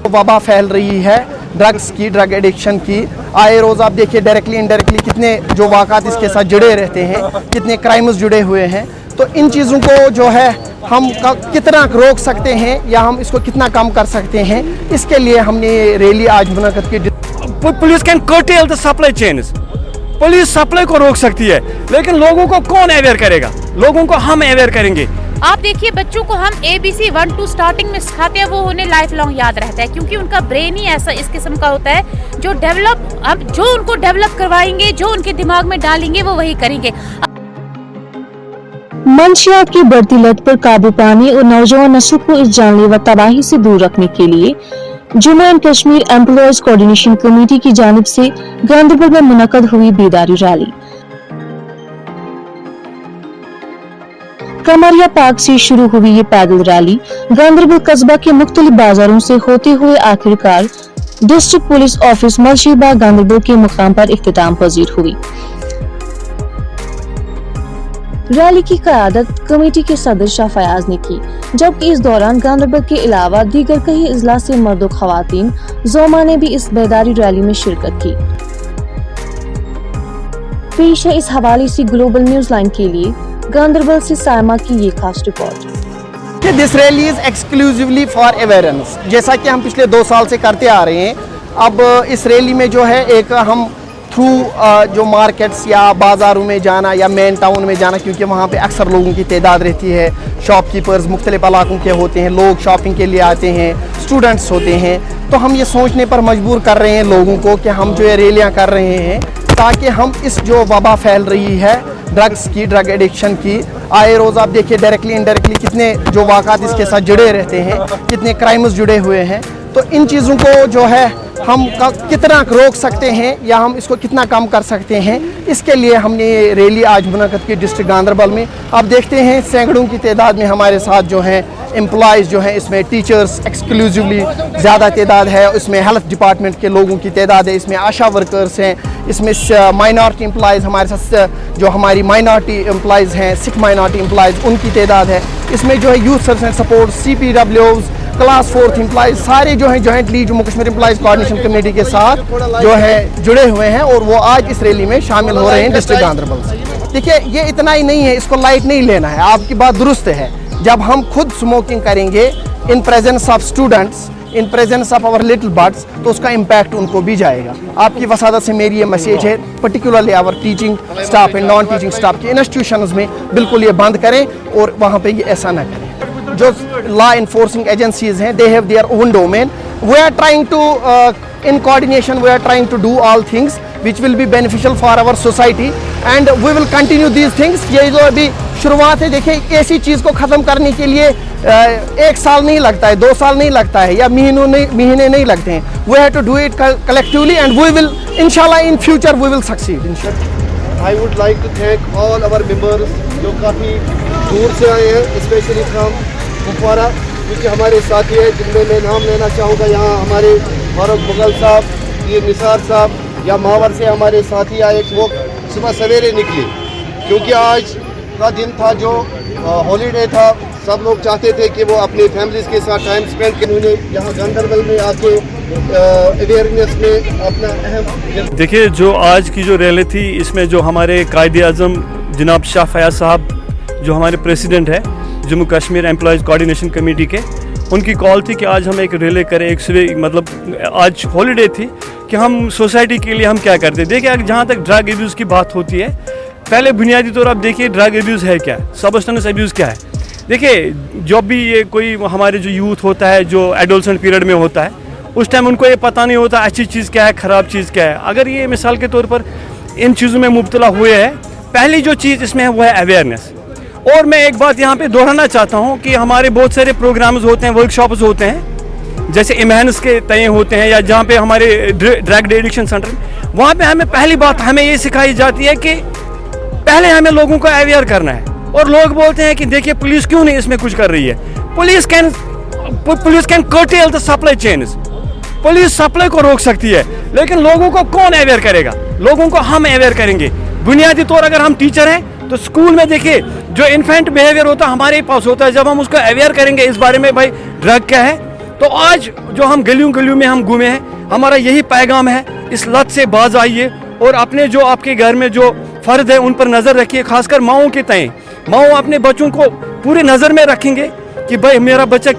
वबा फैल रही है ड्रग्स की, ड्रग एडिक्शन की। आए रोज़ आप देखिए डायरेक्टली इनडायरेक्टली कितने जो वाक़ात इसके साथ जुड़े रहते हैं, कितने क्राइम्स जुड़े हुए हैं। तो इन चीज़ों को जो है हम कितना रोक सकते हैं या हम इसको कितना कम कर सकते हैं, इसके लिए हमने ये रैली आज मुनक़द की। Police can cartel the supply chains. Police supply को रोक सकती है, लेकिन लोगों को कौन अवेयर करेगा? लोगों को हम अवेयर करेंगे। आप देखिए बच्चों को हम ABC 1 2 स्टार्टिंग में सिखाते हैं, वो उन्हें लाइफ लॉन्ग याद रहता है, क्योंकि उनका ब्रेन ही ऐसा इस किस्म का होता है जो उनको डेवलप करवाएंगे, जो उनके दिमाग में डालेंगे वो वही करेंगे। मंशियात की बढ़ती लत पर काबू पाने और नौजवान नस्ल को इस जानलेवा तबाही से दूर रखने के लिए Jammu and Kashmir employees coordination committee की जानिब से गांधरबल में मुनक्कद हुई बेदारी रैली। कमरिया पार्क से शुरू हुई ये पैदल रैली गांधरबल कस्बा के मुख्तलिफ बाजारों से होते हुए आखिरकार डिस्ट्रिक्ट पुलिस ऑफिस मलशीबाग गांधरबल के मुकाम पर इख्तिताम पजीर हुई। रैली की क़यादत कमेटी के सदर शाह फयाज ने की, जबकि इस दौरान गांधरबल के अलावा दीगर कई अजला से मर्द और खवातीन जोमा ने भी इस बेदारी रैली में शिरकत की। पेश है इस हवाले से ग्लोबल न्यूज लाइन के लिए गांधरबल से सायमा की ये खास report. This rally is exclusively for awareness, जैसा कि हम पिछले 2 साल से करते आ रहे हैं। अब इस रैली में जो है एक हम थ्रू जो मार्केट्स या बाज़ारों में जाना या मेन टाउन में जाना, क्योंकि वहाँ पे अक्सर लोगों की तादाद रहती है, शॉपकीपर्स मुख्तलिफ इलाकों के होते हैं, लोग शॉपिंग के लिए आते हैं, स्टूडेंट्स होते हैं। तो हम ये सोचने पर मजबूर कर रहे हैं लोगों को कि हम जो ये रैलियाँ कर रहे हैं ताकि हम इस जो वबा फैल रही है ड्रग्स की, ड्रग एडिक्शन की। आए रोज़ आप देखिए डायरेक्टली इनडायरेक्टली कितने जो वाक़ात इसके साथ जुड़े रहते हैं, कितने क्राइम्स जुड़े हुए हैं। तो इन चीज़ों को जो है हम कितना रोक सकते हैं या हम इसको कितना कम कर सकते हैं, इसके लिए हमने ये रैली आज मुनक़द की डिस्ट्रिक्ट गांधरबल में। आप देखते हैं सैकड़ों की तादाद में हमारे साथ जो हैं एम्प्लॉयज़ जो हैं, इसमें टीचर्स एक्सक्लूसिवली ज़्यादा तादाद है, इसमें हेल्थ डिपार्टमेंट के लोगों की तादाद है, इसमें आशा वर्कर्स हैं, इसमें माइनॉरिटी एम्प्लॉयज़ हमारे साथ जो हमारी माइनॉरिटी एम्प्लॉयज़ हैं, सिख माइनॉरिटी एम्प्लॉयज़ उनकी तादाद है, इसमें जो है youth service support, CPWs, class 4th employees सारे जो हैं jointly Jammu Kashmir employees coordination committee के साथ जो है जुड़े हुए हैं और वो आज इस रैली में शामिल हो रहे हैं डिस्ट्रिक्ट गांधरबल से। देखिए ये इतना ही नहीं है, इसको लाइट नहीं लेना है, आपकी बात दुरुस्त है। जब हम खुद स्मोकिंग करेंगे in presence of students, in presence of our little buds, तो उसका इम्पैक्ट उनको भी जाएगा। आपकी वसादत से मेरी ये मैसेज है, particularly our teaching staff and non teaching staff के इंस्टीट्यूशंस में बिल्कुल ये बंद करें और वहाँ पे ये ऐसा ना करें। जो लॉ इन्फोर्सिंग एजेंसीज हैं, they have their own domain. We are trying to in coordination we are trying to do all things which will be beneficial for our society and we will continue these things. ये जो अभी शुरुआत है, देखिए ऐसी चीज़ को ख़त्म करने के लिए 1 साल नहीं लगता है, 2 साल नहीं लगता है या महीने नहीं लगते हैं। We have to do it collectively and we will इंशाल्लाह in future we will succeed. I would like to thank all our members जो काफ़ी दूर से आए हैं, स्पेशली फ्रॉम कुपवारा, क्योंकि हमारे साथी हैं जिनमें मैं नाम लेना चाहूँगा। यहाँ हमारे फारूक मुगल साहब, ये निसार साहब या मावर से हमारे साथी आए, वो सुबह सवेरे निकले क्योंकि आज का दिन था जो हॉलीडे था। सब लोग चाहते थे कि वो अपने फैमिलीज़ के साथ टाइम स्पेंड करें। उन्हें यहाँ गांधरबल में आके अवेयरनेस में अपना अहम। देखिए जो आज की जो रैली थी, इसमें जो हमारे कायदे आज़म जनाब शाह फयाज साहब जो हमारे प्रेसिडेंट है Jammu Kashmir employees coordination committee के, उनकी कॉल थी कि आज हम एक रैली करें। एक सुबह मतलब आज हॉलीडे थी कि हम सोसाइटी के लिए हम क्या करते। देखिए जहाँ तक ड्रग एब्यूज़ की बात होती है, पहले बुनियादी तौर आप देखिए ड्रग एब्यूज़ है क्या, सब्सटेंस एब्यूज़ क्या है। देखिए जब भी ये कोई हमारे जो यूथ होता है, जो एडोलसेंट पीरियड में होता है, उस टाइम उनको ये पता नहीं होता अच्छी चीज़ क्या है, ख़राब चीज़ क्या है। अगर ये मिसाल के तौर पर इन चीज़ों में मुब्तला हुए हैं, पहली जो चीज़ इसमें है वो है अवेयरनेस। और मैं एक बात यहाँ पे दोहराना चाहता हूँ कि हमारे बहुत सारे प्रोग्राम्स होते हैं, वर्कशॉप्स होते हैं, जैसे इमहानस के तय होते हैं या जहाँ पे हमारे ड्रग एडिक्शन सेंटर, वहाँ पे हमें पहली बात हमें ये सिखाई जाती है कि पहले हमें लोगों को अवेयर करना है। और लोग बोलते हैं कि देखिए पुलिस क्यों नहीं इसमें कुछ कर रही है। Police can cartel the supply chains. Police supply को रोक सकती है, लेकिन लोगों को कौन अवेयर करेगा? लोगों को हम अवेयर करेंगे। बुनियादी तौर अगर हम टीचर हैं तो स्कूल में देखिए जो इन्फेंट बिहेवियर होता है हमारे पास होता है। जब हम उसको अवेयर करेंगे इस बारे में भाई ड्रग क्या है, तो आज जो हम गलियों गलियों में हम घूमे हैं, हमारा यही पैगाम है, इस लत से बाज आइए और अपने जो आपके घर में जो फ़र्द है उन पर नज़र रखिए, खासकर माओं के तय। माओ अपने बच्चों को पूरी नज़र में रखेंगे कि भाई मेरा बच्चा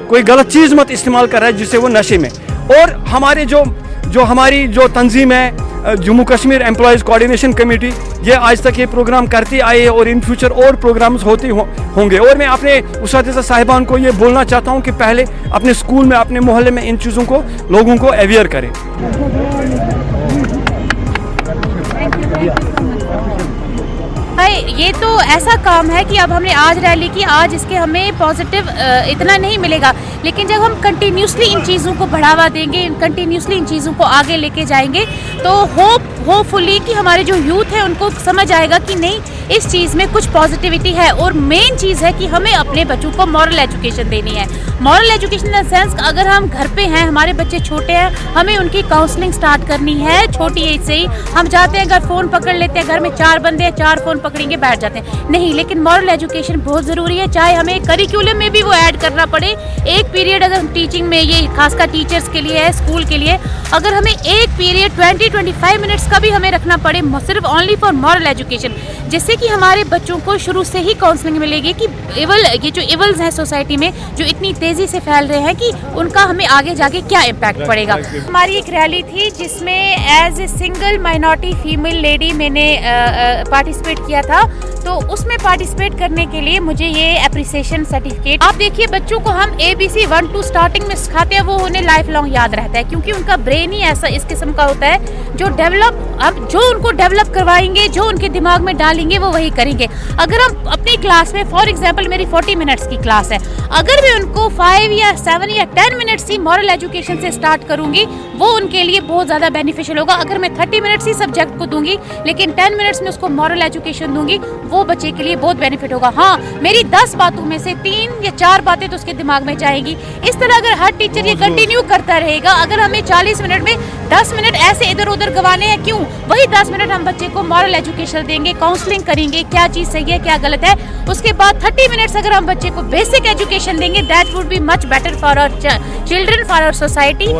कोई गलत चीज़ मत इस्तेमाल कर रहा है जिससे वो नशे में। और हमारे हमारी जो तंजीम है Jammu Kashmir employees coordination committee, ये आज तक ये प्रोग्राम करती आई है और इन फ्यूचर और प्रोग्राम्स होते होंगे। और मैं अपने उस्ताद साहिबान को ये बोलना चाहता हूँ कि पहले अपने स्कूल में, अपने मोहल्ले में इन चीज़ों को लोगों को अवेयर करें। ये तो ऐसा काम है कि अब हमने आज रैली की, आज इसके हमें पॉजिटिव इतना नहीं मिलेगा, लेकिन जब हम कंटिन्यूसली इन चीज़ों को बढ़ावा देंगे, कंटिन्यूसली इन चीज़ों को आगे लेके जाएंगे, तो होपफुली कि हमारे जो यूथ है उनको समझ आएगा कि नहीं, इस चीज़ में कुछ पॉजिटिविटी है। और मेन चीज़ है कि हमें अपने बच्चों को मॉरल एजुकेशन देनी है। Moral education in the sense, अगर हम घर पे हैं, हमारे बच्चे छोटे हैं, हमें उनकी काउंसलिंग स्टार्ट करनी है छोटी एज से ही। हम जाते हैं घर, फ़ोन पकड़ लेते हैं, घर में 4 बंदे हैं, 4 फ़ोन पकड़ेंगे बैठ जाते हैं, नहीं। लेकिन मॉरल एजुकेशन बहुत ज़रूरी है, चाहे हमें करिकुलम में भी वो ऐड करना पड़े। एक पीरियड अगर हम टीचिंग में, ये खासकर टीचर्स के लिए है, स्कूल के लिए, अगर हमें एक पीरियड 20-25 मिनट्स का भी हमें रखना पड़े सिर्फ ओनली फॉर मॉरल एजुकेशन, जिससे कि हमारे बच्चों को शुरू से ही काउंसलिंग मिलेगी कि ये जो इवल्स हैं सोसाइटी में जो इतनी तेज़ी से फैल रहे हैं, कि उनका हमें आगे जाके क्या इम्पैक्ट पड़ेगा। हमारी एक रैली थी जिसमें as a single minority female lady मैंने पार्टिसिपेट किया था, तो उसमें पार्टिसिपेट करने के लिए मुझे ये अप्रिसिएशन सर्टिफिकेट। आप देखिए, बच्चों को हम ABC 1-2 स्टार्टिंग में सिखाते हैं, वो उन्हें लाइफ लॉन्ग याद रहता है, क्योंकि उनका ब्रेन ही ऐसा इस किस्म का होता है जो उनको डेवलप करवाएंगे, जो उनके दिमाग में डालेंगे, वो वही करेंगे। अगर हम अपनी क्लास में, फॉर एग्जांपल मेरी 40 मिनट्स की क्लास है, अगर मैं उनको 5 या 7 या 10 मिनट्स ही मॉरल एजुकेशन से स्टार्ट करूंगी, वो उनके लिए बहुत ज़्यादा बेनिफिशियल होगा। अगर मैं 30 मिनट्स ही सब्जेक्ट को दूंगी, लेकिन 10 मिनट्स में उसको मॉरल एजुकेशन दूंगी, वो बच्चे के लिए बहुत बेनिफिट होगा। हाँ, मेरी 10 बातों में से 3 या 4 बातें तो उसके दिमाग में जाएंगी। इस तरह अगर हर टीचर ये कंटिन्यू करता रहेगा, अगर हमें 40 मिनट में 10 मिनट ऐसे इधर उधर गंवाने हैं, क्यों, वही 10 मिनट हम बच्चे को मॉरल एजुकेशन देंगे, काउंसलिंग करेंगे, क्या चीज़ सही है क्या गलत है। उसके बाद 30 मिनट्स अगर हम बच्चे को बेसिक एजुकेशन देंगे, that would be much better for our children, for our society.